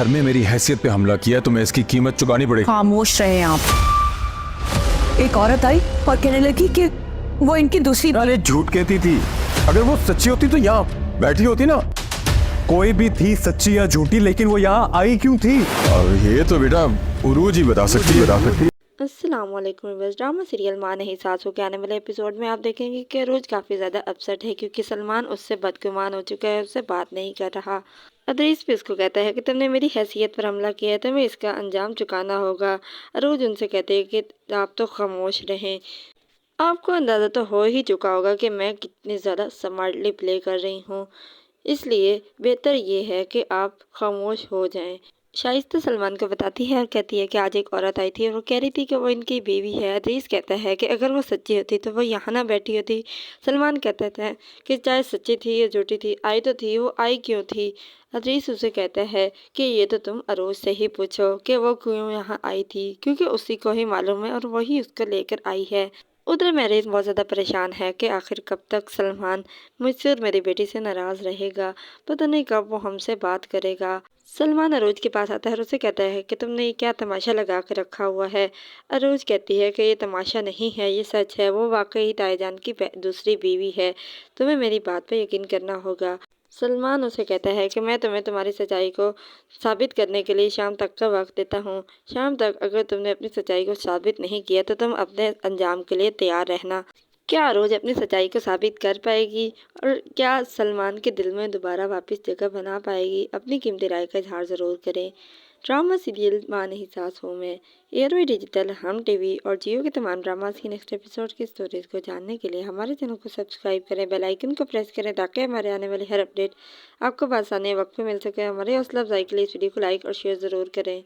घर में मेरी हैसियत पे हमला किया तो मैं इसकी कीमत चुकानी पड़ेगी। खामोश रहे आप। एक औरत आई और कहने लगी कि वो इनकी दूसरी। अरे झूठ कहती थी, अगर वो सच्ची होती तो यहाँ बैठी होती ना। कोई भी थी सच्ची या झूठी, लेकिन वो यहाँ आई क्यों थी? और ये तो बेटा उरूज ही बता सकती है। अस्सलाम वालेकुम। बस ड्रामा सीरियल माँ नहीं सासू के आने वाले एपिसोड में आप देखेंगे कि रोज काफ़ी ज़्यादा अपसेट है क्योंकि सलमान उससे बदगुमान हो चुका है, उससे बात नहीं कर रहा। अदरीस भी उसको कहता है कि तुमने मेरी हैसियत पर हमला किया है, तुम्हें इसका अंजाम चुकाना होगा। रोज उनसे कहते हैं कि आप तो खामोश रहें। आपको अंदाज़ा तो हो ही चुका होगा कि मैं कितनी ज़्यादा स्मार्टली प्ले कर रही हूँ, इसलिए बेहतर ये है कि आप खामोश हो जाएं। शाइस्ता सलमान को बताती है और कहती है कि आज एक औरत आई थी और वो कह रही थी कि वो इनकी बीवी है। अदरीस कहता है कि अगर वो सच्ची होती तो वो यहाँ ना बैठी होती। सलमान कहता है कि चाहे सच्ची थी या झूठी थी, आई तो थी, वो आई क्यों थी? अदरीस उसे कहता है कि ये तो तुम अरोज से ही पूछो कि वो क्यों यहाँ आई थी, क्योंकि उसी को ही मालूम है और वही उसको लेकर आई है। उधर मैरिज बहुत ज़्यादा परेशान है कि आखिर कब तक सलमान मुझसे और मेरी बेटी से नाराज़ रहेगा, पता नहीं कब वो हमसे बात करेगा। सलमान अरोज के पास आता है और उसे कहता है कि तुमने ये क्या तमाशा लगा कर रखा हुआ है। अरोज कहती है कि ये तमाशा नहीं है, ये सच है, वो वाकई ताईजान की दूसरी बीवी है, तुम्हें मेरी बात पे यकीन करना होगा। सलमान उसे कहता है कि मैं तुम्हें तुम्हारी सच्चाई को साबित करने के लिए शाम तक का वक्त देता हूँ। शाम तक अगर तुमने अपनी सच्चाई को साबित नहीं किया तो तुम अपने अंजाम के लिए तैयार रहना। क्या रोज अपनी सच्चाई को साबित कर पाएगी और क्या सलमान के दिल में दोबारा वापस जगह बना पाएगी? अपनी कीमती राय का इजहार ज़रूर करें। ड्रामा सीरियल माँ नहीं सास हूँ मैं एयरवे डिजिटल, हम टीवी और जियो के तमाम ड्रामास की नेक्स्ट एपिसोड की स्टोरीज को जानने के लिए हमारे चैनल को सब्सक्राइब करें, बेल आइकन को प्रेस करें ताकि हमारे आने वाली हर अपडेट आपको आसानी वक्त पे मिल सके। हमारे हौसला अफजाई के लिए इस वीडियो को लाइक और शेयर ज़रूर करें।